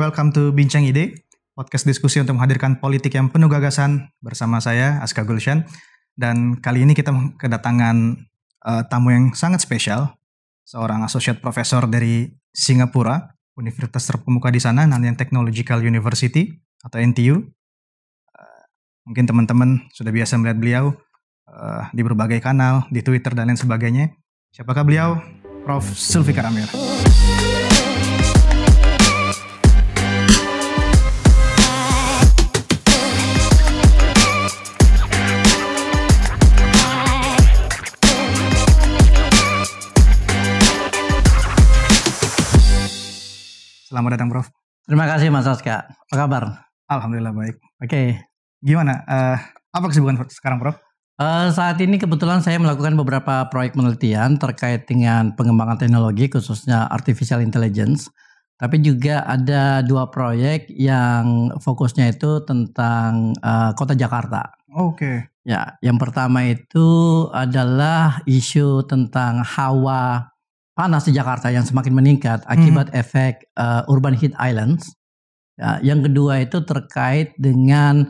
welcome to Bincang Ide, podcast diskusi untuk menghadirkan politik yang penuh gagasan bersama saya, Aska Gulshan. Dan kali ini kita kedatangan tamu yang sangat spesial, seorang associate professor dari Singapura, universitas terkemuka di sana, Nanyang Technological University atau NTU. Mungkin teman-teman sudah biasa melihat beliau di berbagai kanal, di Twitter dan lain sebagainya. Siapakah beliau? Prof. Zulfikar Amir. Selamat datang, Prof. Terima kasih, Mas Aska. Apa kabar? Alhamdulillah baik. Oke. Gimana? Apa kesibukan sekarang, Prof? Saat ini kebetulan saya melakukan beberapa proyek penelitian terkait dengan pengembangan teknologi, khususnya artificial intelligence. Tapi juga ada 2 proyek yang fokusnya itu tentang kota Jakarta. Oke. Ya, yang pertama itu adalah isu tentang hawa panas di Jakarta yang semakin meningkat akibat efek urban heat islands. Ya, yang kedua itu terkait dengan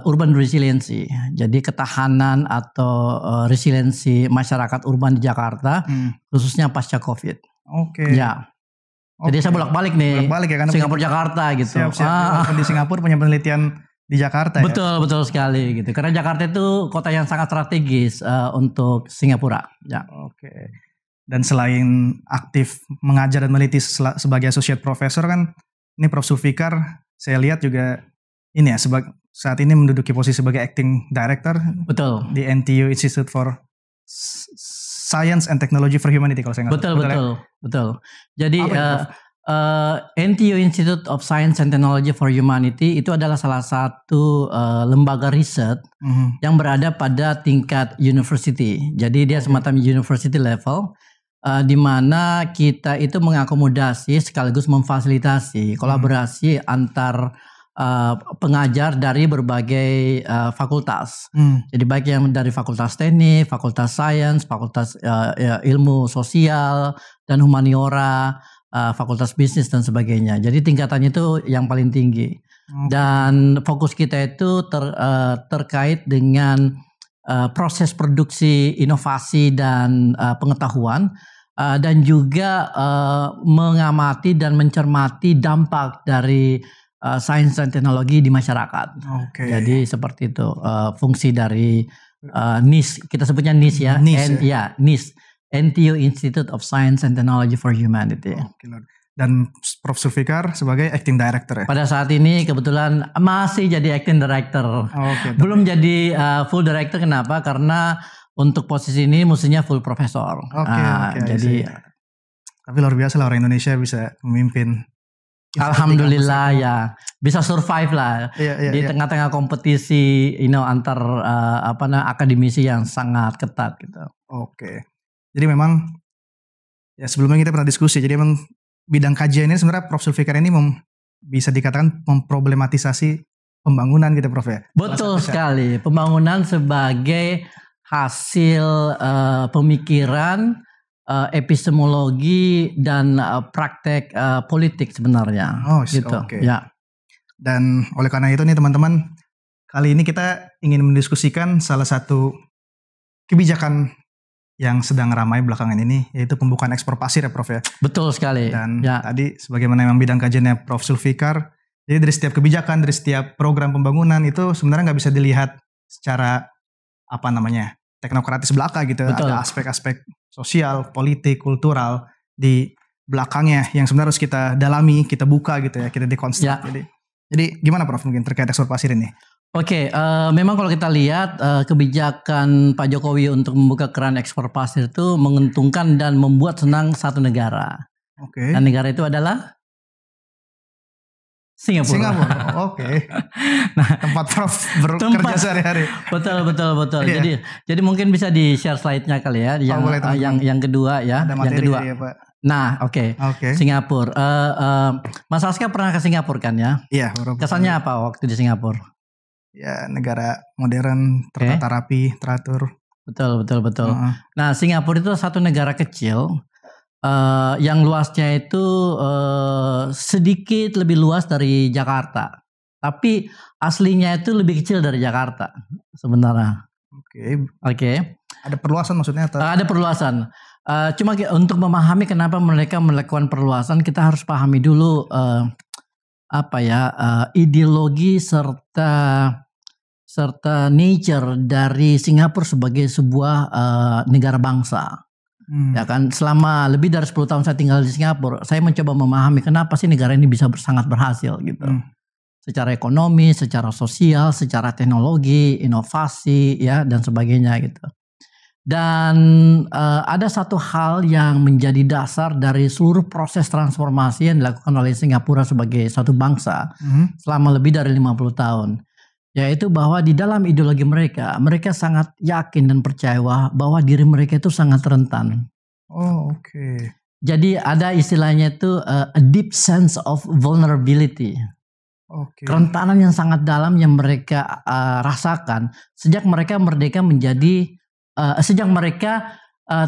urban resiliency. Jadi ketahanan atau resiliensi masyarakat urban di Jakarta, khususnya pasca COVID. Oke. Ya. Jadi saya bolak-balik nih. Bolak-balik ya, karena Singapura Jakarta gitu. Siap. Di Singapura punya penelitian di Jakarta ya. Betul sekali gitu. Karena Jakarta itu kota yang sangat strategis untuk Singapura. Ya. Oke. Dan selain aktif mengajar dan meneliti sebagai associate professor kan, ini Prof. Zulfikar saya lihat juga ini ya saat ini menduduki posisi sebagai acting director. Betul. Di NTU Institute for Science and Technology for Humanity kalau saya nggak salah. Betul. Jadi NTU Institute of Science and Technology for Humanity itu adalah salah satu lembaga riset yang berada pada tingkat university. Jadi dia semacam university level. Di mana kita itu mengakomodasi sekaligus memfasilitasi kolaborasi antar pengajar dari berbagai fakultas. Jadi baik yang dari fakultas teknik, fakultas sains, fakultas ilmu sosial dan humaniora, fakultas bisnis dan sebagainya. Jadi tingkatannya itu yang paling tinggi. Dan fokus kita itu terkait dengan proses produksi inovasi dan pengetahuan, dan juga mengamati dan mencermati dampak dari sains dan teknologi di masyarakat. Jadi seperti itu fungsi dari NIS, kita sebutnya NIS ya. NIS, NTU Institute of Science and Technology for Humanity. Dan Prof. Zulfikar sebagai acting director ya? Pada saat ini kebetulan masih jadi acting director. Belum jadi full director. Kenapa? Karena untuk posisi ini mestinya full profesor. Jadi tapi luar biasa lah orang Indonesia bisa memimpin. Alhamdulillah ya, bisa survive lah di tengah-tengah kompetisi antar akademisi yang sangat ketat gitu. Jadi memang ya sebelumnya kita pernah diskusi. Jadi memang bidang kajian ini sebenarnya Prof. Zulfikar ini bisa dikatakan memproblematisasi pembangunan gitu, Prof ya. Betul sekali. Pembangunan sebagai hasil pemikiran, epistemologi dan praktek politik sebenarnya. Ya. Dan oleh karena itu nih teman-teman, kali ini kita ingin mendiskusikan salah satu kebijakan yang sedang ramai belakangan ini, yaitu pembukaan ekspor pasir ya, Prof ya. Betul sekali. Dan tadi sebagaimana memang bidang kajiannya Prof. Zulfikar, jadi dari setiap kebijakan, dari setiap program pembangunan itu sebenarnya nggak bisa dilihat secara teknokratis belaka gitu. Betul. Ada aspek-aspek sosial, politik, kultural di belakangnya yang sebenarnya harus kita dalami, kita buka gitu ya, kita dekonstruk. Jadi gimana Prof mungkin terkait ekspor pasir ini? Memang kalau kita lihat kebijakan Pak Jokowi untuk membuka keran ekspor pasir itu menguntungkan dan membuat senang satu negara. Dan negara itu adalah Singapura. Nah, tempat Prof bekerja sehari-hari. Betul. Jadi mungkin bisa di share slide-nya kali ya, yang kedua ya. Ada materi yang kedua. Ya, Pak. Nah, Singapura. Mas Aska pernah ke Singapura kan ya? Iya. Kesannya apa waktu di Singapura? Ya, negara modern, tertata rapi, teratur. Betul. Nah, Singapura itu satu negara kecil yang luasnya itu sedikit lebih luas dari Jakarta. Tapi aslinya itu lebih kecil dari Jakarta sebenarnya. Oke. Ada perluasan maksudnya atau? Ada perluasan. Cuma untuk memahami kenapa mereka melakukan perluasan, kita harus pahami dulu ideologi serta nature dari Singapura sebagai sebuah negara bangsa. Ya kan, selama lebih dari 10 tahun saya tinggal di Singapura, saya mencoba memahami kenapa sih negara ini bisa sangat berhasil gitu. Secara ekonomi, secara sosial, secara teknologi, inovasi, ya dan sebagainya gitu. Dan ada satu hal yang menjadi dasar dari seluruh proses transformasi yang dilakukan oleh Singapura sebagai satu bangsa selama lebih dari 50 tahun. Yaitu bahwa di dalam ideologi mereka sangat yakin dan percaya bahwa diri mereka itu sangat rentan. Jadi ada istilahnya itu a deep sense of vulnerability. Kerentanan yang sangat dalam yang mereka rasakan sejak mereka merdeka sejak mereka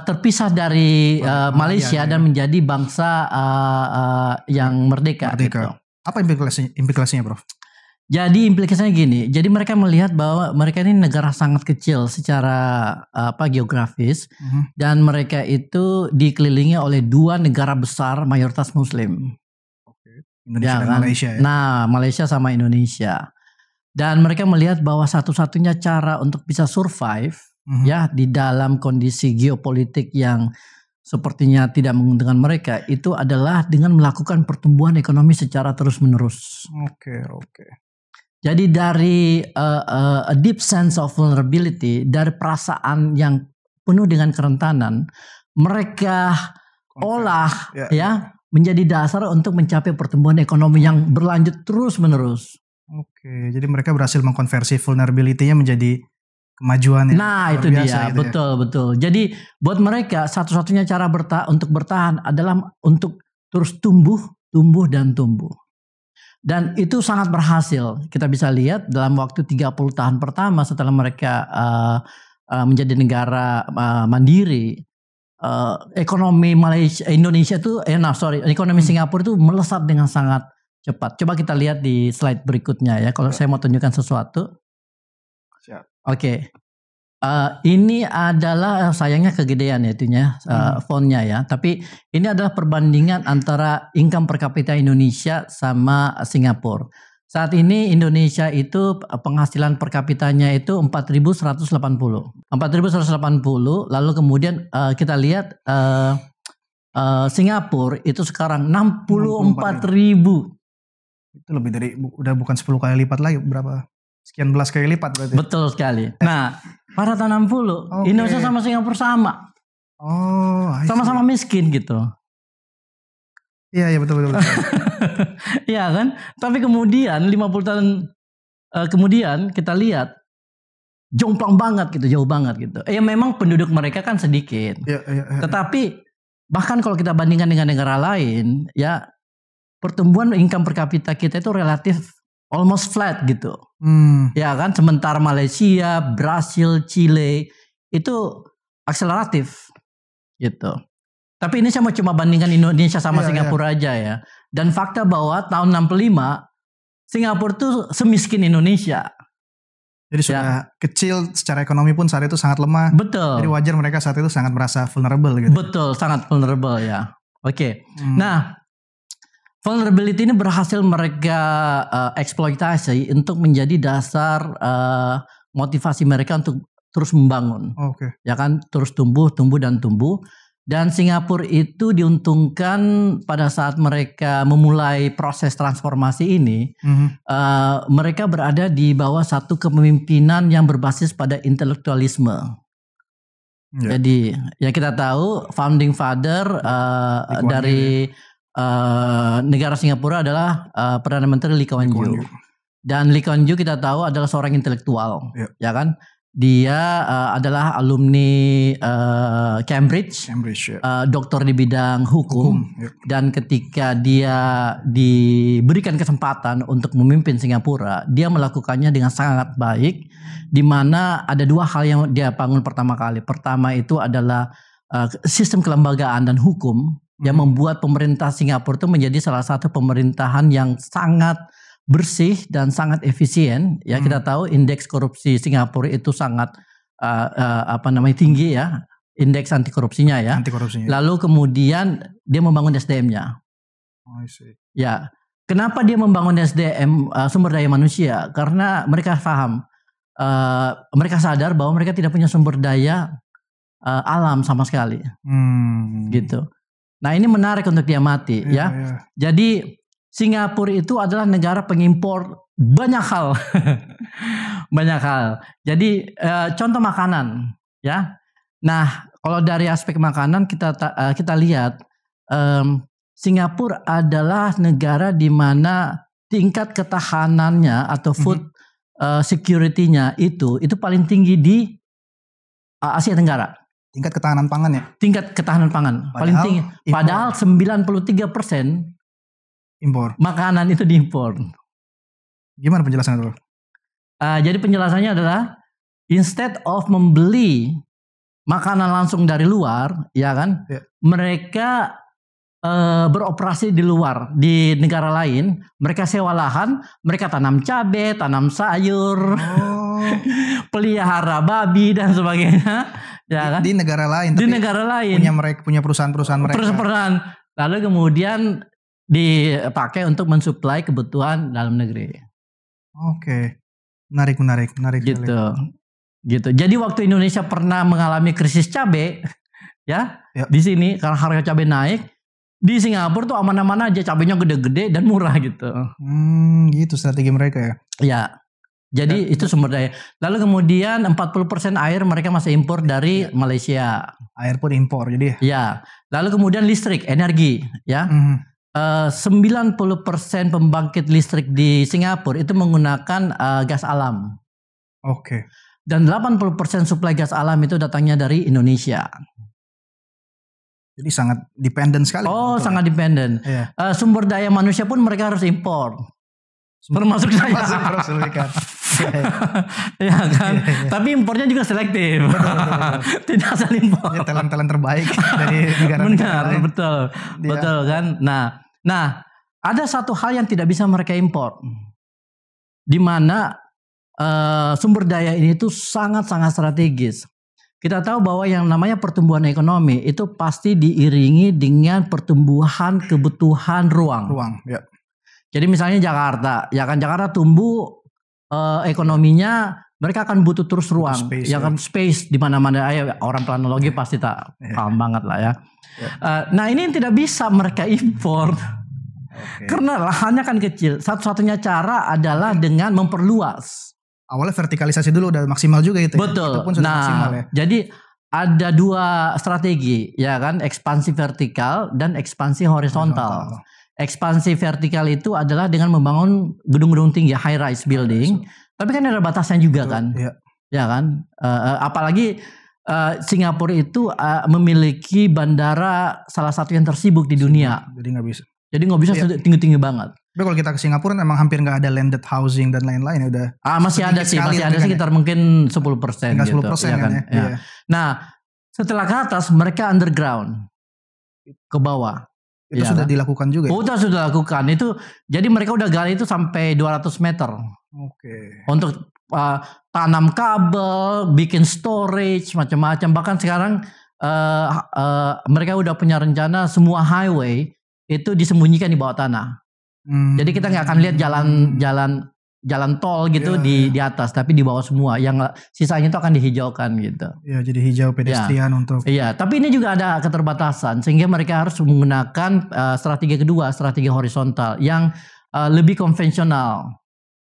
terpisah dari Malaysia dan menjadi bangsa yang merdeka. Gitu. Apa implikasinya, Prof? Jadi implikasinya gini, jadi mereka melihat bahwa mereka ini negara sangat kecil secara geografis dan mereka itu dikelilingi oleh 2 negara besar mayoritas Muslim. Indonesia dan Malaysia ya. Nah, Malaysia sama Indonesia. Dan mereka melihat bahwa satu-satunya cara untuk bisa survive ya di dalam kondisi geopolitik yang sepertinya tidak menguntungkan mereka itu adalah dengan melakukan pertumbuhan ekonomi secara terus-menerus. Jadi dari a deep sense of vulnerability, dari perasaan yang penuh dengan kerentanan, mereka olah menjadi dasar untuk mencapai pertumbuhan ekonomi yang berlanjut terus-menerus. Jadi mereka berhasil mengkonversi vulnerability-nya menjadi kemajuan. Nah, itu dia, gitu betul. Jadi buat mereka satu-satunya cara untuk bertahan adalah untuk terus tumbuh dan tumbuh. Dan itu sangat berhasil. Kita bisa lihat dalam waktu 30 tahun pertama setelah mereka menjadi negara mandiri. Ekonomi Indonesia itu ekonomi Singapura itu melesat dengan sangat cepat. Coba kita lihat di slide berikutnya ya. Kalau saya mau tunjukkan sesuatu. Siap. Ini adalah sayangnya kegedean ya itunya fontnya ya. Tapi ini adalah perbandingan antara income per kapita Indonesia sama Singapura. Saat ini Indonesia itu penghasilan per kapitanya itu 4.180. 4.180, lalu kemudian kita lihat Singapura itu sekarang 64.000. Itu lebih dari, udah bukan 10 kali lipat lagi, berapa? Sekian belas kali lipat berarti. Betul sekali. Nah, pada tahun 60 Indonesia sama Singapura sama. Sama-sama miskin gitu. Iya betul. Iya kan? Tapi kemudian 50 tahun kemudian kita lihat jomplang banget gitu, jauh banget gitu. Memang penduduk mereka kan sedikit. Tetapi bahkan kalau kita bandingkan dengan negara lain, ya pertumbuhan income per kapita kita itu relatif almost flat gitu. Ya kan? Sementara Malaysia, Brasil, Chile itu akseleratif gitu. Tapi ini saya mau cuma bandingkan Indonesia sama Singapura aja ya. Dan fakta bahwa tahun 65 Singapura tuh semiskin Indonesia. Jadi sudah kecil secara ekonomi pun saat itu sangat lemah. Betul. Jadi wajar mereka saat itu sangat merasa vulnerable gitu. Betul, sangat vulnerable ya. Nah, vulnerability ini berhasil mereka eksploitasi untuk menjadi dasar motivasi mereka untuk terus membangun. Ya kan, terus tumbuh dan tumbuh. Dan Singapura itu diuntungkan pada saat mereka memulai proses transformasi ini. Mereka berada di bawah satu kepemimpinan yang berbasis pada intelektualisme. Jadi ya kita tahu founding father dari negara Singapura adalah Perdana Menteri Lee Kuan Yew. Dan Lee Kuan Yew kita tahu adalah seorang intelektual, ya kan? Dia adalah alumni Cambridge, doktor di bidang hukum. Dan ketika dia diberikan kesempatan untuk memimpin Singapura, dia melakukannya dengan sangat baik. Di mana ada 2 hal yang dia bangun pertama kali. Pertama itu adalah sistem kelembagaan dan hukum yang membuat pemerintah Singapura itu menjadi salah satu pemerintahan yang sangat bersih dan sangat efisien. Ya, kita tahu indeks korupsi Singapura itu sangat tinggi ya, indeks anti korupsinya ya. Lalu kemudian dia membangun SDM-nya. Ya, kenapa dia membangun SDM, sumber daya manusia? Karena mereka paham, mereka sadar bahwa mereka tidak punya sumber daya alam sama sekali, gitu. Nah, ini menarik untuk diamati ya. Jadi Singapura itu adalah negara pengimpor banyak hal, banyak hal. Jadi contoh makanan, ya. Nah, kalau dari aspek makanan kita lihat Singapura adalah negara di mana tingkat ketahanannya atau food security-nya itu paling tinggi di Asia Tenggara. Tingkat ketahanan pangan ya? Tingkat ketahanan pangan paling tinggi. Padahal 93% impor. Makanan itu diimpor. Gimana penjelasannya dulu? Jadi penjelasannya adalah instead of membeli makanan langsung dari luar, ya kan? Ya. Mereka beroperasi di luar, di negara lain. Mereka sewa lahan, mereka tanam cabai, tanam sayur, pelihara babi dan sebagainya. Ya kan? Di negara lain. Di negara lain. Punya perusahaan-perusahaan mereka. Perusahaan. Lalu kemudian dipakai untuk mensuplai kebutuhan dalam negeri. Oke. Menarik. Gitu. Jadi waktu Indonesia pernah mengalami krisis cabai, ya. Di sini karena harga cabai naik, di Singapura tuh aman-aman aja, cabainya gede-gede dan murah gitu. Gitu strategi mereka ya. Ya. Jadi itu sumber daya. Lalu kemudian 40% air mereka masih impor dari Malaysia. Air pun impor jadi. Ya. Lalu kemudian listrik, energi, ya. 90% pembangkit listrik di Singapura itu menggunakan gas alam. Oke. Dan 80% suplai gas alam itu datangnya dari Indonesia. Jadi sangat dependen sekali. Sangat dependen. Iya. Sumber daya manusia pun mereka harus impor. Termasuk saya. Ya kan. Iya. Tapi impornya juga selektif. Betul. Tidak asal impor. Ya, talent terbaik dari negara. Benar, betul kan. Nah, ada satu hal yang tidak bisa mereka impor, di mana sumber daya ini tuh sangat-sangat strategis. Kita tahu bahwa yang namanya pertumbuhan ekonomi itu pasti diiringi dengan pertumbuhan kebutuhan ruang. Ya. Jadi misalnya Jakarta, ya kan, Jakarta tumbuh ekonominya, mereka akan butuh terus ruang, space di mana-mana. Orang planologi pasti tak paham banget lah ya. Nah ini yang tidak bisa mereka impor. Karena lahannya kan kecil. Satu-satunya cara adalah dengan memperluas. Awalnya vertikalisasi dulu udah maksimal juga itu. Betul. Itu pun sudah maksimal ya. Jadi ada dua strategi, ya kan, ekspansi vertikal dan ekspansi horizontal. Ekspansi vertikal itu adalah dengan membangun gedung-gedung tinggi, high rise building. Tapi kan ada batasnya juga kan. Ya kan. Apalagi Singapura itu memiliki bandara salah satu yang tersibuk di dunia. Jadi nggak bisa tinggi-tinggi banget. Tapi kalau kita ke Singapura memang hampir nggak ada landed housing dan lain-lain udah. Masih ada sekitar mungkin 10% gitu. 10% ya kan. Ya. Nah, setelah ke atas mereka underground ke bawah. Itu sudah dilakukan juga. Sudah dilakukan. Itu jadi mereka udah gali itu sampai 200 meter. Oke. Untuk tanam kabel, bikin storage, macam-macam. Bahkan sekarang mereka udah punya rencana semua highway itu disembunyikan di bawah tanah. Jadi kita nggak akan lihat jalan tol gitu di atas, tapi di bawah semua. Yang sisanya itu akan dihijaukan gitu. Ya, jadi hijau pedestrian untuk. Iya, tapi ini juga ada keterbatasan sehingga mereka harus menggunakan strategi kedua, strategi horizontal yang lebih konvensional,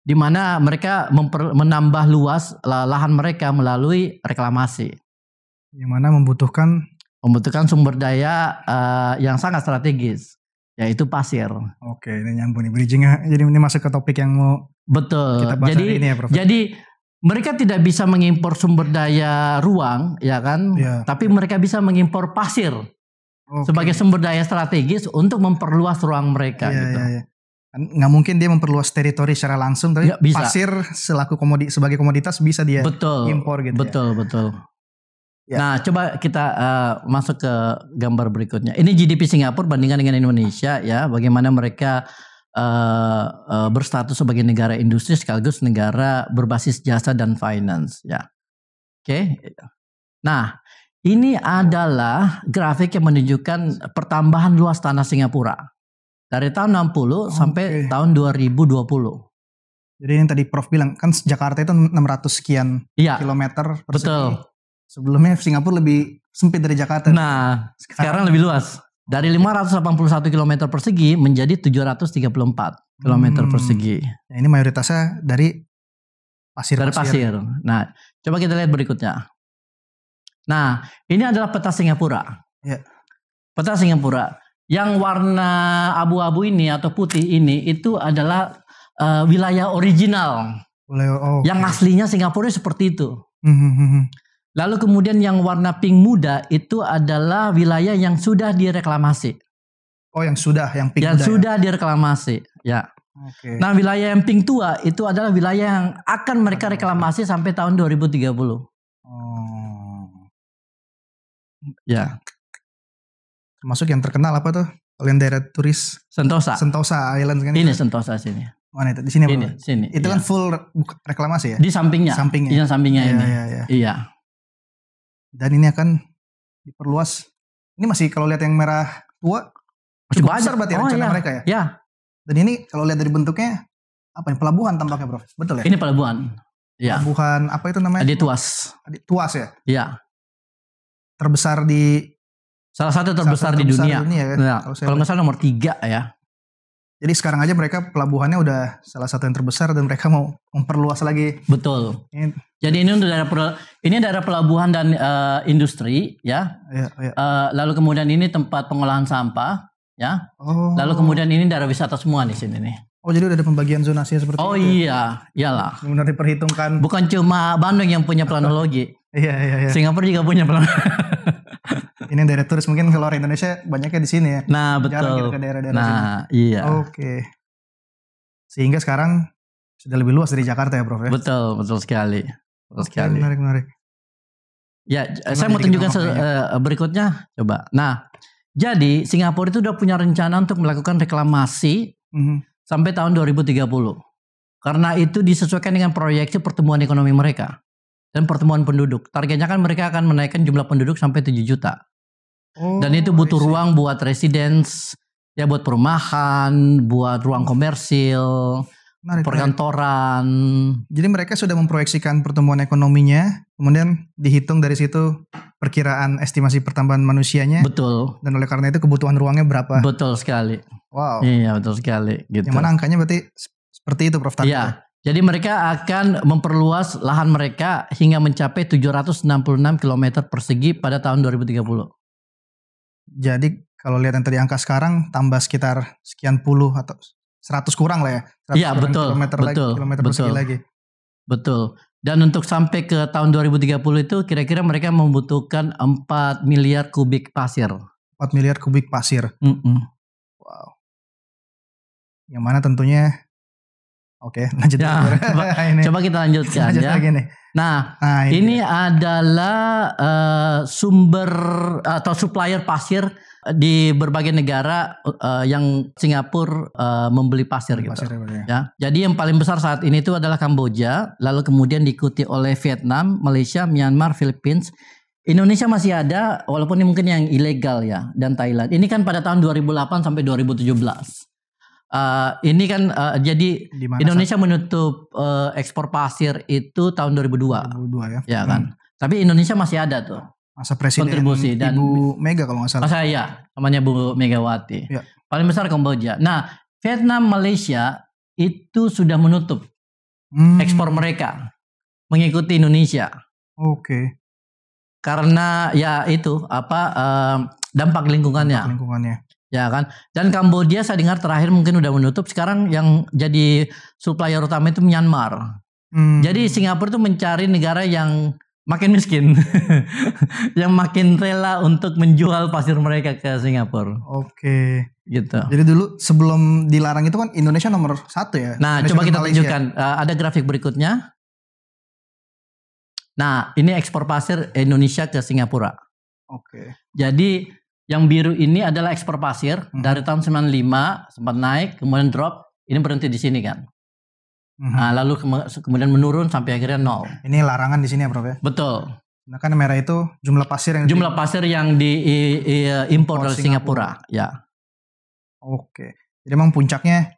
di mana mereka menambah luas lahan mereka melalui reklamasi. Yang mana membutuhkan sumber daya yang sangat strategis. Yaitu pasir. Oke, ini nyambung nih bridgingnya. Jadi ini masuk ke topik yang mau kita bahas hari ini ya, Prof. Jadi mereka tidak bisa mengimpor sumber daya ruang, ya kan? Ya. Tapi mereka bisa mengimpor pasir sebagai sumber daya strategis untuk memperluas ruang mereka. Gitu. Ya. Nggak mungkin dia memperluas teritori secara langsung, tapi pasir sebagai komoditas bisa dia impor gitu. Betul. Ya. Nah, coba kita masuk ke gambar berikutnya. Ini GDP Singapura bandingkan dengan Indonesia ya. Bagaimana mereka berstatus sebagai negara industri sekaligus negara berbasis jasa dan finance ya. Oke. Nah, ini adalah grafik yang menunjukkan pertambahan luas tanah Singapura dari tahun 60 sampai tahun 2020. Jadi yang tadi Prof bilang kan Jakarta itu 600 sekian kilometer persegi. Betul. Sebelumnya Singapura lebih sempit dari Jakarta. Nah, sekarang lebih luas. Dari 581 km persegi menjadi 734 km persegi. Nah, ini mayoritasnya dari pasir. Dari pasir. Nah, coba kita lihat berikutnya. Nah, ini adalah peta Singapura. Ya. Peta Singapura. Yang warna abu-abu ini atau putih ini itu adalah wilayah original. Yang aslinya Singapura seperti itu. Lalu kemudian yang warna pink muda itu adalah wilayah yang sudah direklamasi. Oh, yang pink yang muda. Yang sudah direklamasi, ya. Okay. Nah, wilayah yang pink tua itu adalah wilayah yang akan mereka reklamasi sampai tahun 2030. Ya. Termasuk yang terkenal apa tuh? Kalau yang daerah turis Sentosa Island kan? Ini Sentosa sini. Mana itu? Di sini apa? Sini. Itu kan full reklamasi ya? Di sampingnya. Yang sampingnya ini. Iya. Dan ini akan diperluas. Ini masih kalau lihat yang merah tua cukup besar berarti rencana mereka ya? Iya. Dan ini kalau lihat dari bentuknya apa ini? Pelabuhan tampaknya, Bro. Betul ya? Ini pelabuhan. Ya. Pelabuhan apa itu namanya? Tuas. Tuas ya? Iya. Terbesar di salah satu terbesar di dunia. Kan? Nah, kalau nggak salah nomor 3 ya. Jadi sekarang aja mereka pelabuhannya udah salah satu yang terbesar dan mereka mau memperluas lagi. Betul. Jadi ini untuk daerah pelabuhan dan industri ya. Lalu kemudian ini tempat pengolahan sampah ya. Lalu kemudian ini daerah wisata semua di sini nih. Oh, jadi udah ada pembagian zonasi seperti itu. Oh iya, iyalah. Benar diperhitungkan. Bukan cuma Bandung yang punya planologi. Iya. Singapura juga punya planologi. Ini daerah turis mungkin kalau orang Indonesia banyaknya di sini ya. Nah, betul. Jarang gitu ke daerah-daerah sini. Iya. Oke. Sehingga sekarang sudah lebih luas dari Jakarta ya, Prof ya. Betul sekali. Sekali. Menarik. Ya, saya mau tunjukkan berikutnya coba. Nah, jadi Singapura itu udah punya rencana untuk melakukan reklamasi sampai tahun 2030. Karena itu disesuaikan dengan proyeksi pertumbuhan ekonomi mereka dan pertumbuhan penduduk. Targetnya kan mereka akan menaikkan jumlah penduduk sampai 7 juta. Dan itu butuh ruang buat residence, ya buat perumahan, buat ruang komersil, perkantoran. Jadi mereka sudah memproyeksikan pertumbuhan ekonominya, kemudian dihitung dari situ perkiraan estimasi pertambahan manusianya. Betul. Dan oleh karena itu kebutuhan ruangnya berapa? Betul sekali. Wow. Iya, betul sekali. Gitu. Yang mana angkanya berarti seperti itu, Prof. Iya. Jadi mereka akan memperluas lahan mereka hingga mencapai 766 km persegi pada tahun 2030. Jadi kalau lihat yang tadi angka sekarang tambah sekitar sekian puluh atau 100 kurang lah ya. Iya, betul. Kilometer persegi lagi. Betul. Dan untuk sampai ke tahun 2030 itu kira-kira mereka membutuhkan 4 miliar kubik pasir. 4 miliar kubik pasir. Wow. Yang mana tentunya oke, lanjut. Coba kita lanjutkan ya. Nah, ini adalah sumber atau supplier pasir di berbagai negara yang Singapura membeli pasir gitu. Ya. Jadi yang paling besar saat ini itu adalah Kamboja, lalu kemudian diikuti oleh Vietnam, Malaysia, Myanmar, Philippines. Indonesia masih ada walaupun ini mungkin yang ilegal ya, dan Thailand. Ini kan pada tahun 2008 sampai 2017. Ini kan jadi Indonesia menutup ekspor pasir itu tahun 2002 ya. Ya kan. Tapi Indonesia masih ada tuh. Masa presiden kontribusi dan Ibu Mega kalau nggak salah. Masa iya, namanya Bu Megawati. Ya. Paling besar Kamboja. Nah, Vietnam, Malaysia itu sudah menutup ekspor mereka mengikuti Indonesia. Oke. Karena ya itu dampak lingkungannya. Ya kan. Dan Kamboja saya dengar terakhir mungkin udah menutup. Sekarang yang jadi supplier utama itu Myanmar. Jadi Singapura itu mencari negara yang makin miskin. Yang makin rela untuk menjual pasir mereka ke Singapura. Oke. Gitu. Jadi dulu sebelum dilarang itu kan Indonesia nomor 1 ya. Nah, Indonesia coba kita tunjukkan. Ada grafik berikutnya. Nah, ini ekspor pasir Indonesia ke Singapura. Oke. Jadi yang biru ini adalah ekspor pasir dari tahun 95 sempat naik, kemudian drop, ini berhenti di sini kan. Nah, lalu kemudian menurun sampai akhirnya 0. Ini larangan di sini ya, Prof ya? Betul. Nah, kan merah itu jumlah pasir yang diimpor dari Singapura, ya. Oke. Jadi memang puncaknya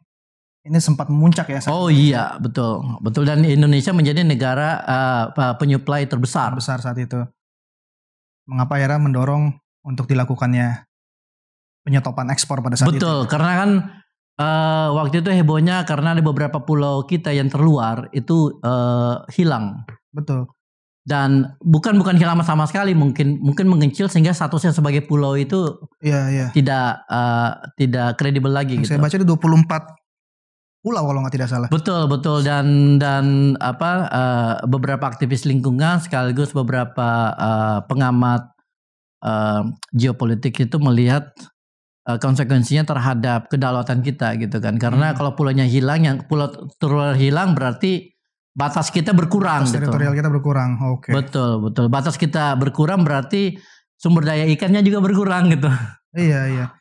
ini sempat memuncak ya? Oh iya, betul. Betul, dan Indonesia menjadi negara penyuplai terbesar saat itu. Mengapa era mendorong untuk dilakukannya penyetopan ekspor pada saat itu? Betul, karena kan waktu itu hebohnya karena ada beberapa pulau kita yang terluar itu hilang. Betul. Dan bukan hilang sama sekali, mungkin mengecil sehingga statusnya sebagai pulau itu tidak kredibel lagi. Yang gitu. Saya baca ada 24 pulau kalau nggak tidak salah. Betul, dan beberapa aktivis lingkungan sekaligus beberapa pengamat geopolitik itu melihat konsekuensinya terhadap kedaulatan kita gitu kan. Karena kalau pulaunya hilang, yang pulau terluar hilang berarti batas kita berkurang. Batas teritorial kita berkurang. Oke. Betul. Batas kita berkurang berarti sumber daya ikannya juga berkurang gitu. Iya.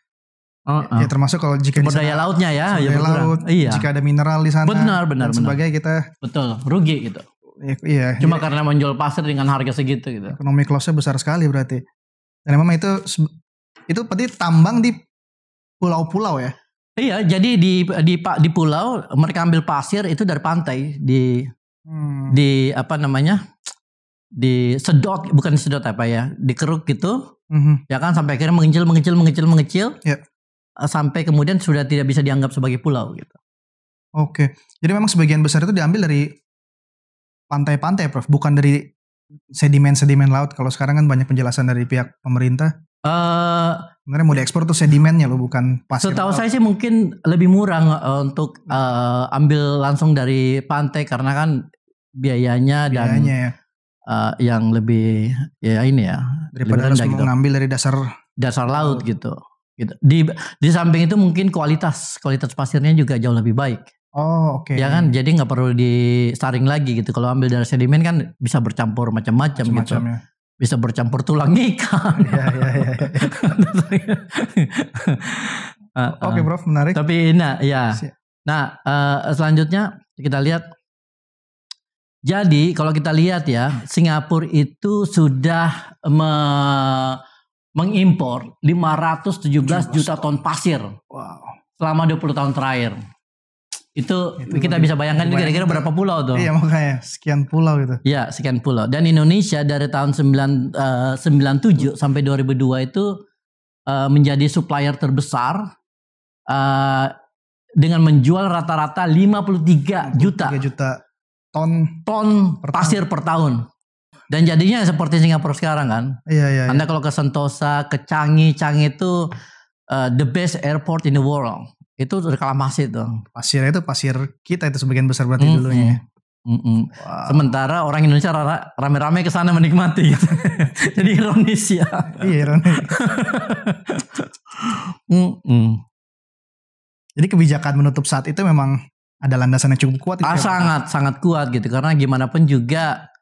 Ya termasuk kalau jika sumber daya lautnya ya laut, jika ada mineral di sana benar dan sebagainya kita rugi gitu. Iya. Cuma karena menjual pasir dengan harga segitu gitu. Ekonomi loss-nya besar sekali berarti. Dan memang itu berarti tambang di pulau-pulau ya? Iya, jadi di pulau mereka ambil pasir itu dari pantai di apa namanya? Disedot, bukan disedot dikeruk gitu. Ya kan sampai akhirnya mengecil. Ya. Sampai kemudian sudah tidak bisa dianggap sebagai pulau gitu. Oke. Jadi memang sebagian besar itu diambil dari pantai-pantai, Prof, bukan dari sedimen laut. Kalau sekarang kan banyak penjelasan dari pihak pemerintah. Sebenarnya mau diekspor tuh sedimennya loh, bukan pasir. Setahu saya sih mungkin lebih murah untuk ambil langsung dari pantai karena kan biayanya dan yang lebih daripada harus mengambil dari dasar laut gitu. Di samping itu mungkin kualitas pasirnya juga jauh lebih baik. Oh, oke. Ya kan, jadi nggak perlu disaring lagi gitu. Kalau ambil dari sedimen kan bisa bercampur macam-macam gitu. Ya. Bisa bercampur tulang ikan. Iya. Oke, Prof, menarik. Tapi selanjutnya kita lihat. Jadi kalau kita lihat ya, Singapura itu sudah mengimpor 517 juta ton pasir. Wow. Selama 20 tahun terakhir. Itu kita bisa bayangkan kira-kira berapa pulau tuh. Iya, makanya sekian pulau gitu. Iya, sekian pulau. Dan Indonesia dari tahun 97 sampai 2002 itu menjadi supplier terbesar dengan menjual rata-rata 53 juta ton pasir per tahun. Dan jadinya seperti Singapura sekarang kan. Iya. Anda kalau ke Sentosa, ke Changi itu the best airport in the world. Itu reklamasi tuh. Pasirnya itu pasir kita itu sebagian besar berarti dulunya. Wow. Sementara orang Indonesia rame-rame ke sana menikmati gitu. Jadi ironis ya. Iya, ironis. Jadi kebijakan menutup saat itu memang ada landasan yang cukup kuat gitu. Sangat kuat gitu, karena gimana pun juga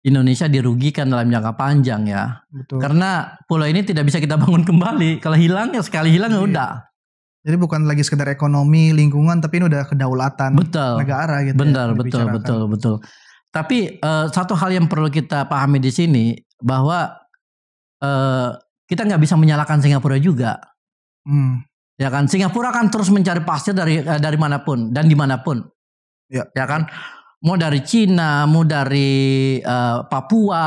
Indonesia dirugikan dalam jangka panjang ya. Betul. Karena pulau ini tidak bisa kita bangun kembali. Kalau hilang ya sekali hilang ya udah. Jadi bukan lagi sekedar ekonomi, lingkungan, tapi ini udah kedaulatan negara gitu. Benar, betul. Tapi satu hal yang perlu kita pahami di sini bahwa kita nggak bisa menyalahkan Singapura juga. Ya kan, Singapura kan terus mencari pasir dari manapun dan dimanapun. Ya kan, mau dari Cina, mau dari Papua,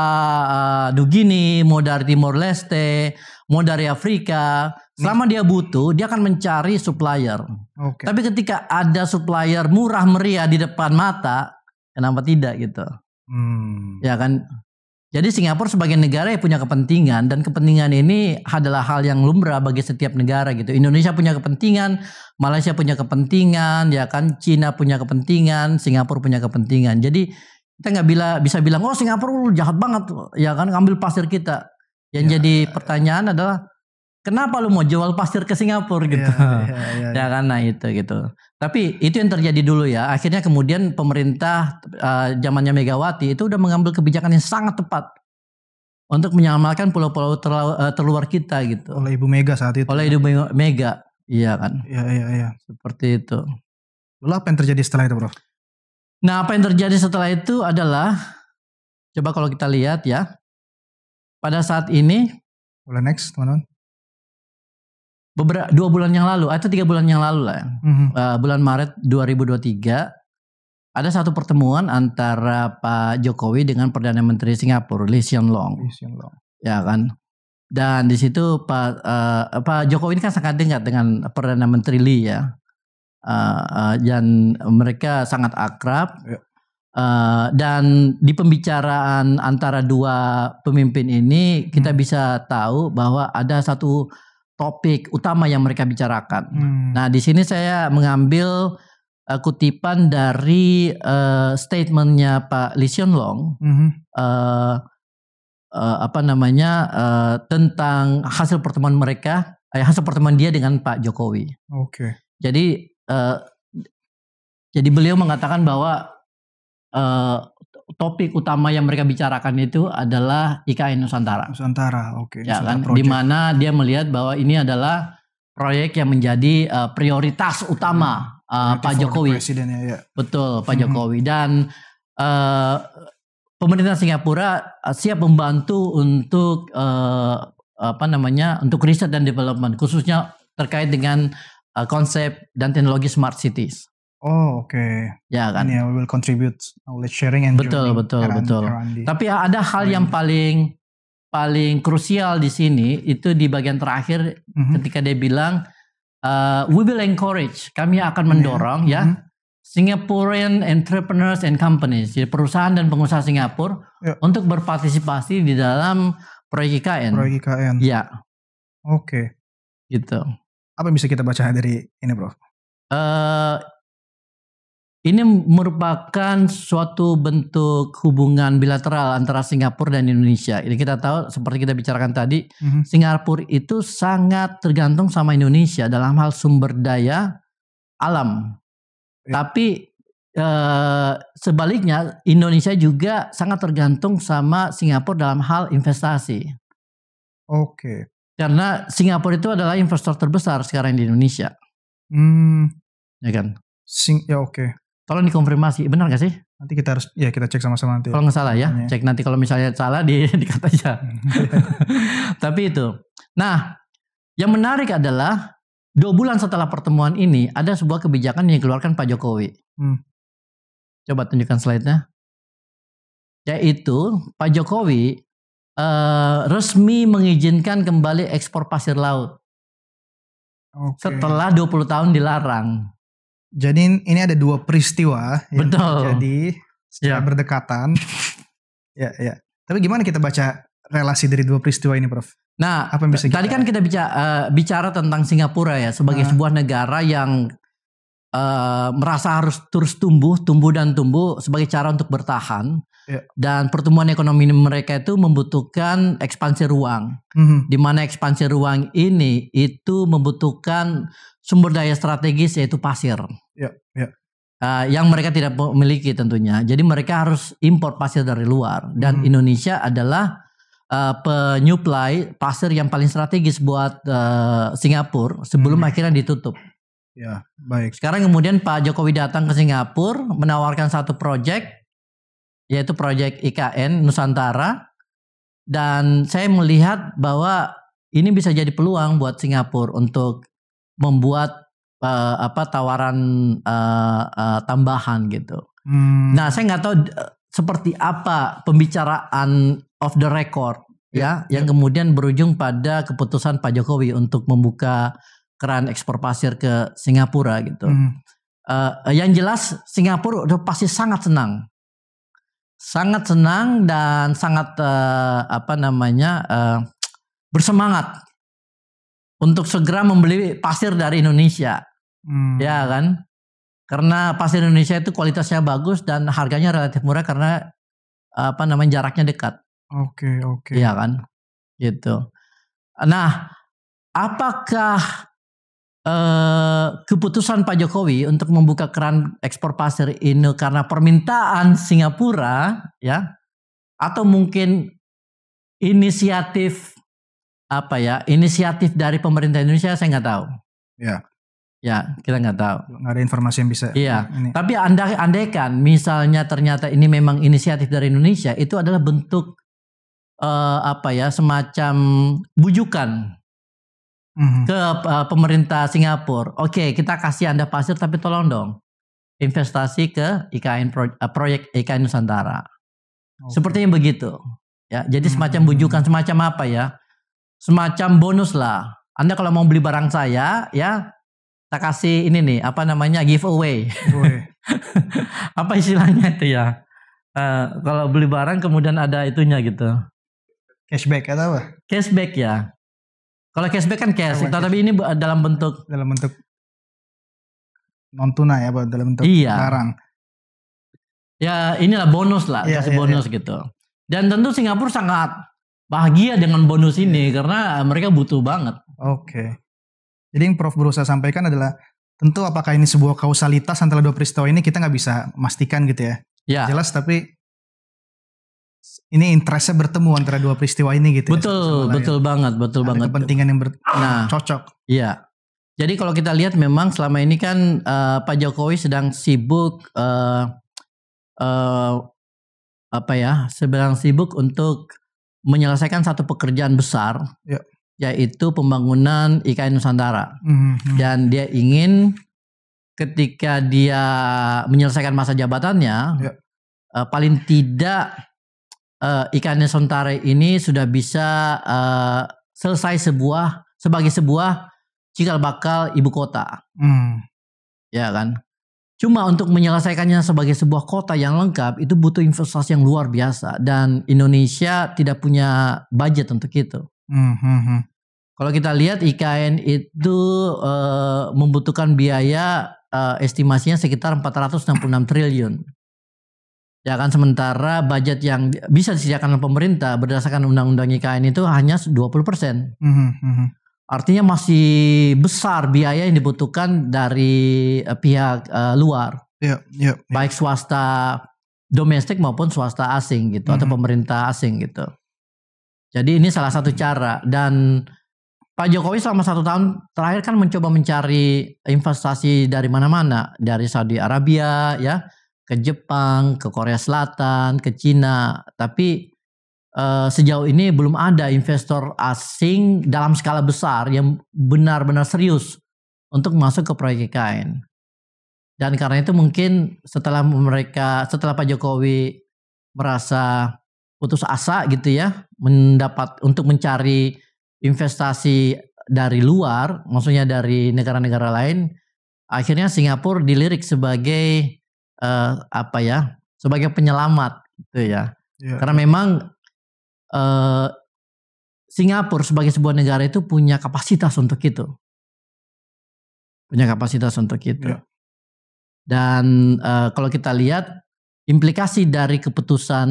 New Guinea, mau dari Timor Leste, mau dari Afrika. Selama dia butuh, dia akan mencari supplier. Okay. Tapi ketika ada supplier murah meriah di depan mata, kenapa tidak gitu? Ya kan. Jadi Singapura sebagai negara yang punya kepentingan, dan kepentingan ini adalah hal yang lumrah bagi setiap negara gitu. Indonesia punya kepentingan, Malaysia punya kepentingan, ya kan, Cina punya kepentingan, Singapura punya kepentingan. Jadi kita nggak bisa bilang oh Singapura jahat banget, ya kan, ngambil pasir kita. Yang jadi pertanyaan adalah kenapa lu mau jual pasir ke Singapura gitu. Ya kan, nah itu gitu. Tapi itu yang terjadi dulu ya. Akhirnya kemudian pemerintah zamannya Megawati itu udah mengambil kebijakan yang sangat tepat untuk menyelamatkan pulau-pulau terluar kita gitu. Oleh Ibu Mega saat itu. Oleh Ibu Mega, iya kan. Iya. Seperti itu. Lalu apa yang terjadi setelah itu, Bro? Nah, apa yang terjadi setelah itu adalah, coba kalau kita lihat ya, pada saat ini, boleh next teman-teman. 2 bulan yang lalu, atau 3 bulan yang lalu lah, bulan Maret 2023, ada satu pertemuan antara Pak Jokowi dengan Perdana Menteri Singapura, Lee Hsien Loong. Ya kan. Dan di situ Pak Jokowi ini kan sangat dekat dengan Perdana Menteri Lee ya. Dan mereka sangat akrab. Dan di pembicaraan antara dua pemimpin ini kita bisa tahu bahwa ada satu topik utama yang mereka bicarakan. Nah, di sini saya mengambil kutipan dari statementnya Pak Lee Hsien Loong tentang hasil pertemuan mereka, hasil pertemuan dia dengan Pak Jokowi. Oke. Jadi beliau mengatakan bahwa topik utama yang mereka bicarakan itu adalah IKN Nusantara. Oke. Ya kan, di mana dia melihat bahwa ini adalah proyek yang menjadi prioritas utama Pak Jokowi. Ya. Betul, Pak Jokowi. Dan pemerintah Singapura siap membantu untuk untuk riset dan development, khususnya terkait dengan konsep dan teknologi smart cities. Oh, oke. Ya kan. Ini will contribute knowledge sharing and betul. Tapi ada hal yang paling krusial di sini, itu di bagian terakhir ketika dia bilang we will encourage, kami akan mendorong Singaporean entrepreneurs and companies, jadi perusahaan dan pengusaha Singapura untuk berpartisipasi di dalam proyek IKN. Ya. Oke. Gitu. Apa yang bisa kita baca dari ini, Bro? Ini merupakan suatu bentuk hubungan bilateral antara Singapura dan Indonesia. Ini kita tahu, seperti kita bicarakan tadi, Singapura itu sangat tergantung sama Indonesia dalam hal sumber daya alam. Tapi sebaliknya, Indonesia juga sangat tergantung sama Singapura dalam hal investasi. Oke. Karena Singapura itu adalah investor terbesar sekarang di Indonesia. Ya kan? Oke. Tolong dikonfirmasi, benar gak sih? Nanti kita harus, kita cek sama-sama nanti. Kalau nggak salah ya, cek nanti, kalau misalnya salah dikata aja. Tapi itu. Nah, yang menarik adalah 2 bulan setelah pertemuan ini ada sebuah kebijakan yang dikeluarkan Pak Jokowi. Coba tunjukkan slide-nya. Yaitu Pak Jokowi resmi mengizinkan kembali ekspor pasir laut. Setelah 20 tahun dilarang. Jadi ini ada 2 peristiwa yang terjadi secara berdekatan. Ya. Tapi gimana kita baca relasi dari 2 peristiwa ini, Prof? Nah, apa yang bisa tadi kan kita bicara tentang Singapura ya, sebagai sebuah negara yang merasa harus terus tumbuh sebagai cara untuk bertahan. Dan pertumbuhan ekonomi mereka itu membutuhkan ekspansi ruang. Di mana ekspansi ruang ini itu membutuhkan sumber daya strategis, yaitu pasir. Yang mereka tidak memiliki tentunya. Jadi mereka harus impor pasir dari luar. Dan Indonesia adalah penyuplai pasir yang paling strategis buat Singapura sebelum akhirnya ditutup. Ya, baik. Sekarang kemudian Pak Jokowi datang ke Singapura menawarkan satu proyek, yaitu proyek IKN Nusantara, dan saya melihat bahwa ini bisa jadi peluang buat Singapura untuk membuat tawaran tambahan gitu. Nah, saya nggak tahu seperti apa pembicaraan off the record yang kemudian berujung pada keputusan Pak Jokowi untuk membuka keran ekspor pasir ke Singapura gitu. Yang jelas Singapura udah pasti sangat senang dan sangat bersemangat untuk segera membeli pasir dari Indonesia. Ya kan? Karena pasir Indonesia itu kualitasnya bagus dan harganya relatif murah karena jaraknya dekat. Oke. Iya kan? Gitu. Nah, apakah keputusan Pak Jokowi untuk membuka keran ekspor pasir ini karena permintaan Singapura, ya, atau mungkin inisiatif inisiatif dari pemerintah Indonesia, saya nggak tahu. Ya, kita nggak tau. Nggak ada informasi yang bisa. Iya. Tapi andaikan misalnya ternyata ini memang inisiatif dari Indonesia, itu adalah bentuk semacam bujukan ke pemerintah Singapura. Oke, kita kasih Anda pasir, tapi tolong dong investasi ke IKN proyek IKN Nusantara. Sepertinya begitu. Ya, jadi semacam bujukan, semacam apa ya? Semacam bonus lah. Anda kalau mau beli barang saya, ya, kita kasih ini nih, giveaway. Apa istilahnya itu ya? Kalau beli barang kemudian ada itunya gitu. Cashback atau apa? Cashback ya. Kalau cashback kan cash, tapi ini dalam bentuk non tunai, dalam bentuk barang. Ya, inilah bonus lah, kasih bonus gitu. Dan tentu Singapura sangat bahagia dengan bonus ini karena mereka butuh banget. Oke. Jadi yang Prof berusaha sampaikan adalah tentu apakah ini sebuah kausalitas antara dua peristiwa ini kita nggak bisa memastikan gitu ya. Ya. Jelas, tapi ini interestnya bertemu antara dua peristiwa ini gitu. Betul banget. Kepentingan yang cocok. Iya. Jadi kalau kita lihat memang selama ini kan Pak Jokowi sedang sibuk sibuk untuk menyelesaikan satu pekerjaan besar, yaitu pembangunan IKN Nusantara. Dan dia ingin ketika dia menyelesaikan masa jabatannya, paling tidak IKN Nusantara ini sudah bisa selesai sebagai sebuah cikal bakal ibu kota. Ya kan? Cuma untuk menyelesaikannya sebagai sebuah kota yang lengkap itu butuh investasi yang luar biasa dan Indonesia tidak punya budget untuk itu. Kalau kita lihat IKN itu membutuhkan biaya estimasinya sekitar 466 triliun. Ya kan, sementara budget yang bisa disediakan oleh pemerintah berdasarkan undang-undang IKN itu hanya 20%. Artinya masih besar biaya yang dibutuhkan dari pihak luar. Baik swasta domestik maupun swasta asing gitu, atau pemerintah asing gitu. Jadi ini salah satu cara, dan Pak Jokowi selama 1 tahun terakhir kan mencoba mencari investasi dari mana-mana, dari Saudi Arabia ya, ke Jepang, ke Korea Selatan, ke Cina, tapi sejauh ini belum ada investor asing dalam skala besar yang benar-benar serius untuk masuk ke proyek IKN. Dan karena itu mungkin setelah Pak Jokowi merasa putus asa gitu ya, untuk mencari investasi dari luar, maksudnya dari negara-negara lain, akhirnya Singapura dilirik sebagai sebagai penyelamat gitu ya. Karena memang Singapura sebagai sebuah negara itu punya kapasitas untuk itu. Dan kalau kita lihat implikasi dari keputusan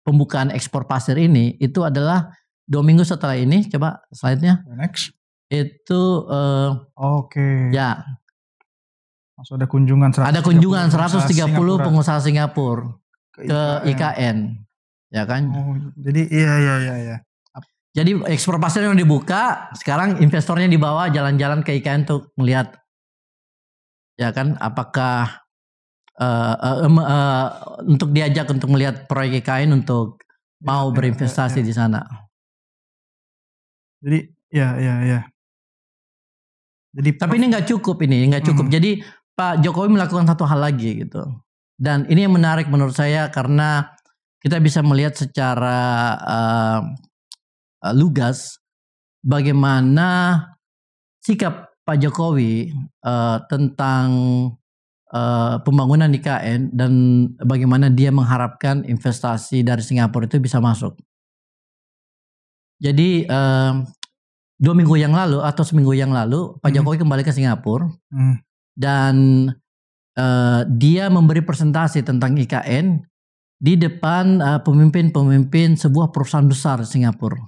pembukaan ekspor pasir ini itu adalah 2 minggu setelah ini, coba slide-nya. Next. Itu ya. Ada kunjungan 130 pengusaha Singapura ke IKN. Ya kan? Jadi iya. Jadi ekspor pasir yang dibuka, sekarang investornya dibawa jalan-jalan ke IKN untuk melihat, ya kan, apakah untuk diajak untuk melihat proyek IKN untuk mau berinvestasi di sana. Jadi ya. Tapi ini nggak cukup. Jadi Pak Jokowi melakukan satu hal lagi gitu. Dan ini yang menarik menurut saya karena kita bisa melihat secara lugas bagaimana sikap Pak Jokowi tentang pembangunan IKN dan bagaimana dia mengharapkan investasi dari Singapura itu bisa masuk. Jadi 2 minggu yang lalu atau seminggu yang lalu Pak Jokowi kembali ke Singapura dan dia memberi presentasi tentang IKN di depan pemimpin-pemimpin sebuah perusahaan besar Singapura.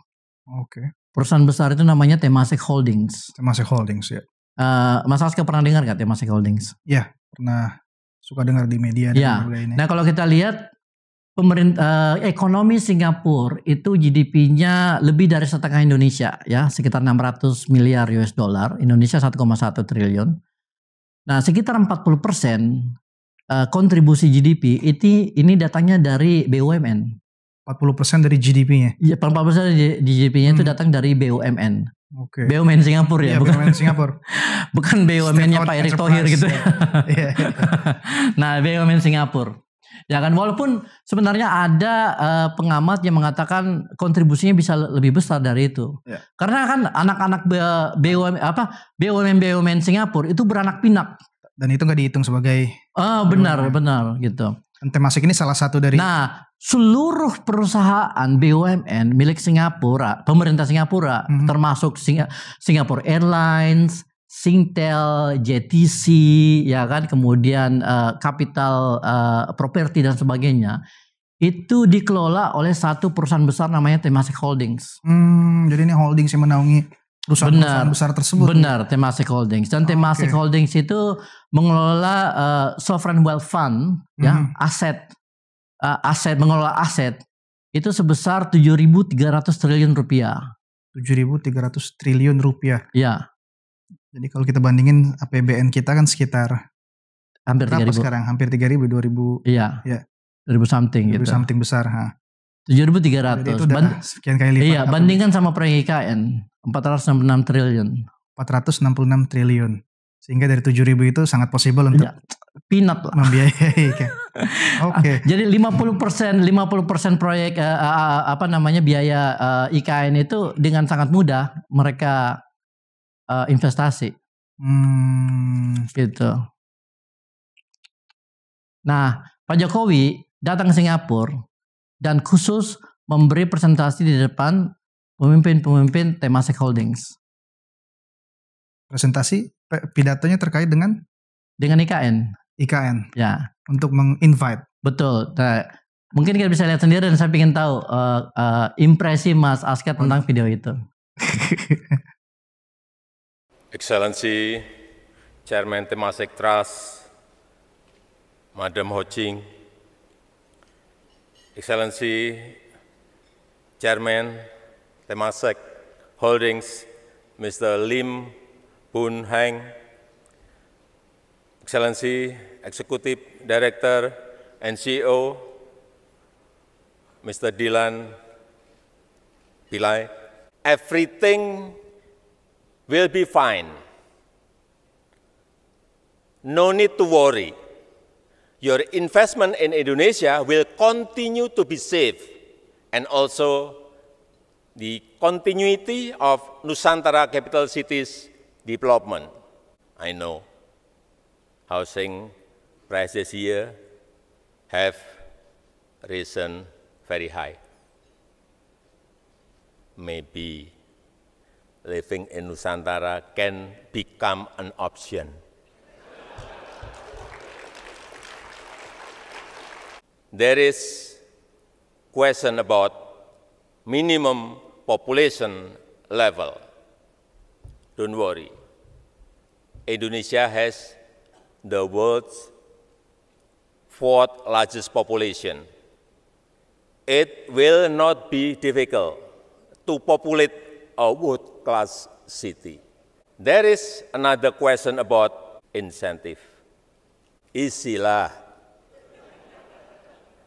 Perusahaan besar itu namanya Temasek Holdings. Temasek Holdings ya. Mas Aska pernah dengar nggak Temasek Holdings? Ya, pernah suka dengar di media. Ya. Nah kalau kita lihat ekonomi Singapura itu GDP-nya lebih dari setengah Indonesia ya, sekitar 600 miliar US dollar. Indonesia 1,1 triliun. Nah sekitar 40% kontribusi GDP ini datangnya dari BUMN. 40% dari GDP-nya? Iya, 40% dari GDP-nya itu datang dari BUMN. Oke. BUMN Singapura ya, bukan BUMN Singapura. Bukan BUMN-nya Pak Erick Thohir gitu ya. Nah, BUMN Singapura. Ya kan, walaupun sebenarnya ada pengamat yang mengatakan kontribusinya bisa lebih besar dari itu. Ya. Karena kan anak-anak BUMN Singapura itu beranak pinak. Dan itu nggak dihitung sebagai benar gitu. Dan Temasek ini salah satu dari. Nah, seluruh perusahaan BUMN milik Singapura, pemerintah Singapura, termasuk Singapore Airlines, Singtel, JTC, ya kan, kemudian Capital Property dan sebagainya, itu dikelola oleh satu perusahaan besar namanya Temasek Holdings. Jadi ini holdings yang menaungi perusahaan besar tersebut. Benar, Temasek Holdings. Dan Temasek Holdings itu mengelola sovereign wealth fund, ya, mengelola aset itu sebesar 7.300 triliun rupiah. 7.300 triliun rupiah. Ya. Jadi kalau kita bandingin APBN kita kan sekitar hampir 3.000 sekarang, hampir 3.000, 2.000. Iya. Ya. 2.000 something 2.000 gitu. something besar, 7.300. Jadi itu sekian kali lipat. Iya, bandingkan sama proyek IKN 466 triliun. 466 triliun. Sehingga dari 7.000 itu sangat possible untuk peanut lah. Membiayai. Oke. Jadi 50% proyek biaya IKN itu dengan sangat mudah mereka investasi. Gitu. Nah, Pak Jokowi datang ke Singapura dan khusus memberi presentasi di depan pemimpin-pemimpin Temasek Holdings. Presentasi pidatonya terkait dengan IKN. IKN. Ya. Untuk menginvite. Betul. Nah, mungkin kita bisa lihat sendiri dan saya ingin tahu impresi Mas Aska tentang video itu. Excellency Chairman Temasek Trust, Madam Ho Ching, Excellency Chairman Temasek Holdings, Mr. Lim Boon Heng, Excellency Executive Director and CEO, Mr. Dylan Pillai, everything will be fine. No need to worry. Your investment in Indonesia will continue to be safe, and also the continuity of Nusantara Capital Cities development. I know housing prices here have risen very high. Maybe living in Nusantara can become an option. There is question about minimum population level. Don't worry. Indonesia has the world's 4th largest population. It will not be difficult to populate a world-class city. There is another question about incentive. Isilah.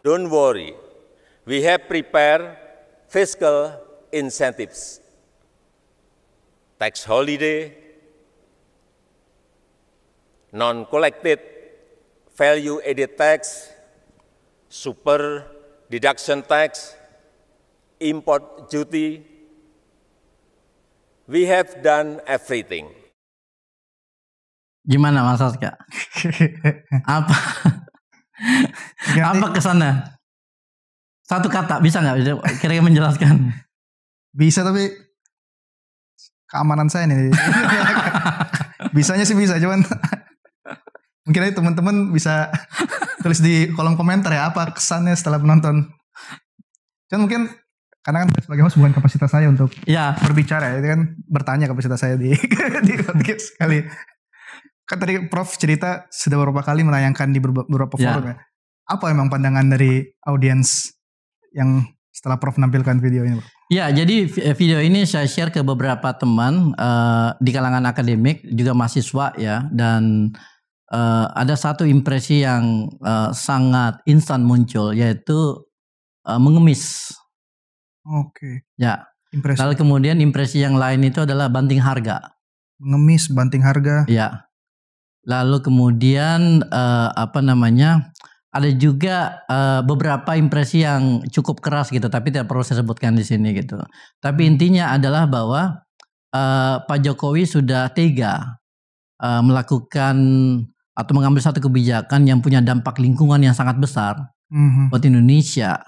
Don't worry. We have prepared fiscal incentives, tax holiday, non-collected value-added tax, super deduction tax, import duty. We have done everything. Gimana Mas Aska? Apa kesannya? Satu kata bisa nggak? Kira-kira menjelaskan? Bisa, tapi keamanan saya nih. Bisanya sih bisa, cuman mungkin aja teman-teman bisa tulis di kolom komentar ya apa kesannya setelah menonton. Cuman mungkin Karena kan sebagai host bukan kapasitas saya untuk berbicara, itu kan bertanya kapasitas saya di podcast kali. Kan tadi Prof cerita sudah beberapa kali menayangkan di beberapa forum ya. Apa emang pandangan dari audiens yang setelah Prof menampilkan video ini, Bro? Ya, jadi video ini saya share ke beberapa teman di kalangan akademik, juga mahasiswa ya, dan ada satu impresi yang sangat instan muncul, yaitu mengemis. Oke. Ya. Impresi. Lalu kemudian impresi yang lain itu adalah banting harga. Mengemis, banting harga. Ya. Lalu kemudian ada juga beberapa impresi yang cukup keras gitu, tapi tidak perlu saya sebutkan di sini gitu. Tapi intinya adalah bahwa Pak Jokowi sudah tega melakukan atau mengambil satu kebijakan yang punya dampak lingkungan yang sangat besar buat Indonesia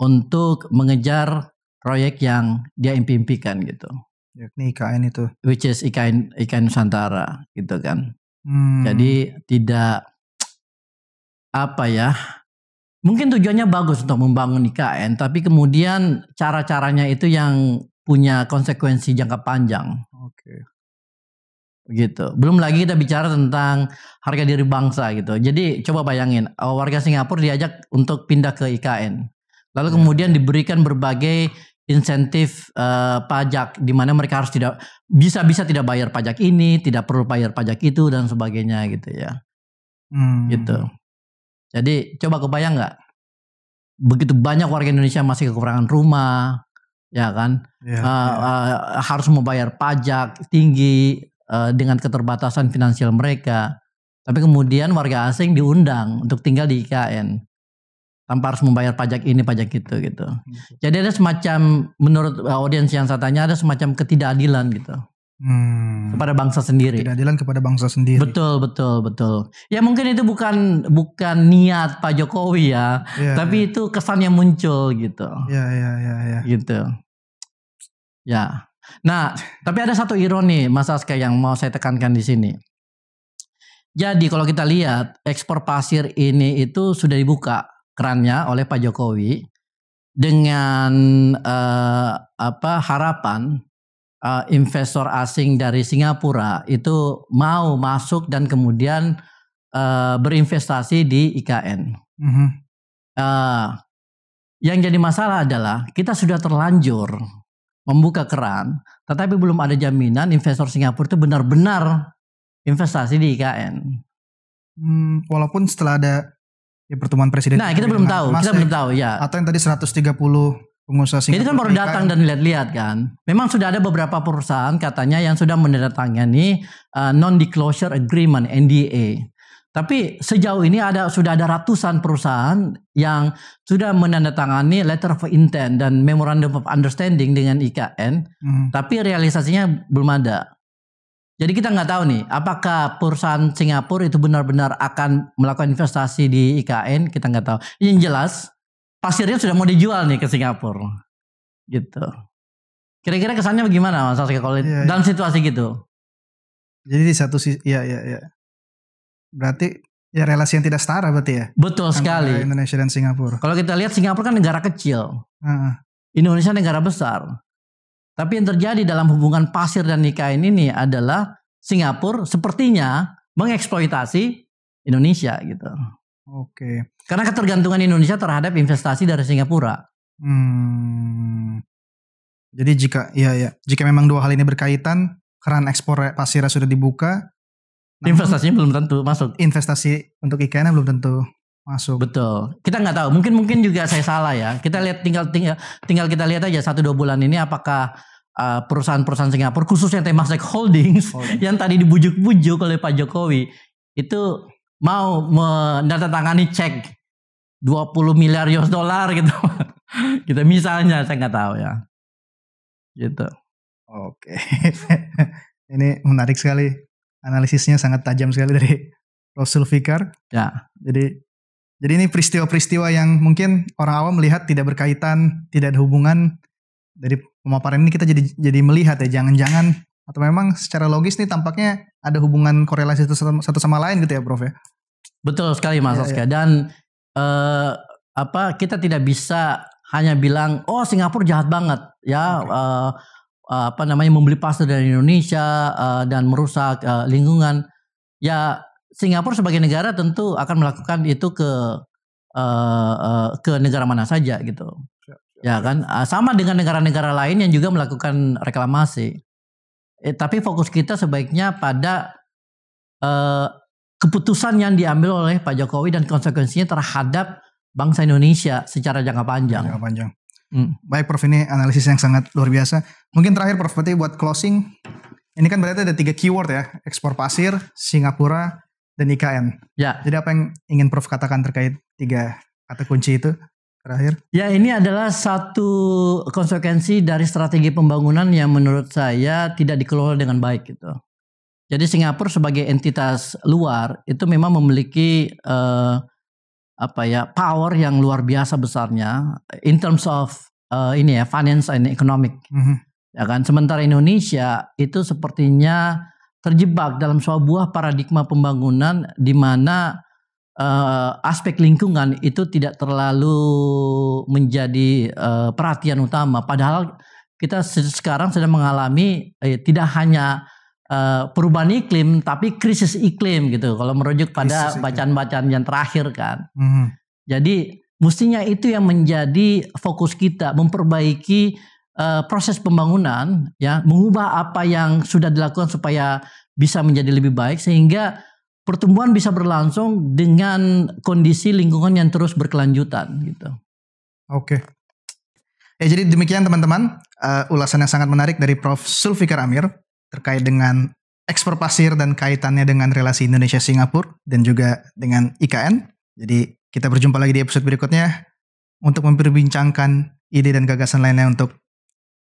untuk mengejar proyek yang dia impikan gitu. Yakni IKN itu. Which is IKN Nusantara gitu kan. Jadi tidak mungkin tujuannya bagus untuk membangun IKN, tapi kemudian cara-caranya itu yang punya konsekuensi jangka panjang. Oke. Gitu. Belum lagi kita bicara tentang harga diri bangsa gitu. Jadi coba bayangin, warga Singapura diajak untuk pindah ke IKN. Lalu kemudian diberikan berbagai insentif pajak di mana mereka harus tidak bisa tidak bayar pajak ini, tidak perlu bayar pajak itu dan sebagainya gitu ya. Gitu. Jadi coba kebayang nggak? Begitu banyak warga Indonesia masih kekurangan rumah, ya kan? Harus membayar pajak tinggi dengan keterbatasan finansial mereka. Tapi kemudian warga asing diundang untuk tinggal di IKN tanpa harus membayar pajak ini, pajak itu gitu. Jadi ada semacam, menurut audiens yang saya tanya, ada semacam ketidakadilan gitu. Kepada bangsa sendiri. Ketidakadilan kepada bangsa sendiri. Betul. Ya mungkin itu bukan niat Pak Jokowi ya, tapi itu kesan yang muncul gitu. Ya. Gitu. Ya. Nah, tapi ada satu ironi Mas Aska yang mau saya tekankan di sini. Jadi kalau kita lihat ekspor pasir ini itu sudah dibuka kerannya oleh Pak Jokowi dengan harapan investor asing dari Singapura itu mau masuk dan kemudian berinvestasi di IKN. Yang jadi masalah adalah kita sudah terlanjur membuka keran, tetapi belum ada jaminan investor Singapura itu benar-benar investasi di IKN. Walaupun setelah ada pertemuan presiden. Nah, kita belum tahu ya. Atau yang tadi 130 pengusaha Singapura. Itu kan baru datang dan lihat-lihat kan. Memang sudah ada beberapa perusahaan katanya yang sudah menandatangani non-disclosure agreement (NDA). Tapi sejauh ini sudah ada ratusan perusahaan yang sudah menandatangani letter of intent dan memorandum of understanding dengan IKN, tapi realisasinya belum ada. Jadi kita nggak tahu nih, apakah perusahaan Singapura itu benar-benar akan melakukan investasi di IKN, kita nggak tahu. Yang jelas pasirnya sudah mau dijual nih ke Singapura, gitu. Kira-kira kesannya bagaimana Mas Aska kalau dalam situasi gitu? Jadi di satu sisi, ya. Berarti ya relasi yang tidak setara berarti ya. Betul sekali. Indonesia dan Singapura. Kalau kita lihat Singapura kan negara kecil, Indonesia negara besar. Tapi yang terjadi dalam hubungan pasir dan IKN ini adalah Singapura sepertinya mengeksploitasi Indonesia gitu. Oke. Karena ketergantungan Indonesia terhadap investasi dari Singapura. Jadi jika memang dua hal ini berkaitan, keran ekspor pasirnya sudah dibuka. Investasinya belum tentu masuk. Investasi untuk IKN belum tentu masuk. Betul. Kita nggak tahu. Mungkin juga saya salah ya. Kita lihat tinggal kita lihat aja 1-2 bulan ini apakah perusahaan-perusahaan Singapura khususnya Temasek Holdings yang tadi dibujuk-bujuk oleh Pak Jokowi itu mau menandatangani cek 20 miliar US dollar gitu. Gitu misalnya, saya nggak tahu ya. Gitu. Oke. Ini menarik sekali. Analisisnya sangat tajam sekali dari Rasul Fikar. Ya. Jadi ini peristiwa-peristiwa yang mungkin orang awam melihat tidak berkaitan, tidak ada hubungan. Dari pemaparan ini kita jadi melihat ya, jangan-jangan atau memang secara logis nih tampaknya ada hubungan korelasi satu sama lain gitu ya, Prof ya. Betul sekali Mas Aska. Dan kita tidak bisa hanya bilang, oh Singapura jahat banget ya, membeli pasta dari Indonesia dan merusak lingkungan. Ya Singapura sebagai negara tentu akan melakukan itu ke negara mana saja gitu. Ya kan, sama dengan negara-negara lain yang juga melakukan reklamasi. Tapi fokus kita sebaiknya pada keputusan yang diambil oleh Pak Jokowi dan konsekuensinya terhadap bangsa Indonesia secara jangka panjang. Baik Prof, ini analisis yang sangat luar biasa. Mungkin terakhir Prof, berarti buat closing, ini kan berarti ada 3 keyword ya, ekspor pasir, Singapura, dan IKN. Ya. Jadi apa yang ingin Prof katakan terkait 3 kata kunci itu terakhir? Ya, ini adalah satu konsekuensi dari strategi pembangunan yang menurut saya tidak dikelola dengan baik gitu. Jadi Singapura sebagai entitas luar itu memang memiliki power yang luar biasa besarnya in terms of finance and economic. Ya kan, sementara Indonesia itu sepertinya terjebak dalam sebuah paradigma pembangunan di mana aspek lingkungan itu tidak terlalu menjadi perhatian utama. Padahal kita sekarang sedang mengalami tidak hanya perubahan iklim, tapi krisis iklim gitu. Kalau merujuk pada bacaan-bacaan yang terakhir kan. Jadi mestinya itu yang menjadi fokus kita, memperbaiki proses pembangunan, ya, mengubah apa yang sudah dilakukan supaya bisa menjadi lebih baik sehingga pertumbuhan bisa berlangsung dengan kondisi lingkungan yang terus berkelanjutan gitu. Oke. Ya, jadi demikian teman-teman ulasan yang sangat menarik dari Prof. Zulfikar Amir terkait dengan ekspor pasir dan kaitannya dengan relasi Indonesia-Singapura dan juga dengan IKN. Jadi kita berjumpa lagi di episode berikutnya untuk memperbincangkan ide dan gagasan lainnya untuk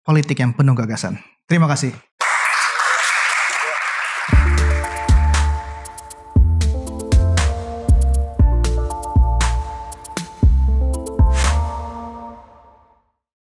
politik yang penuh gagasan. Terima kasih.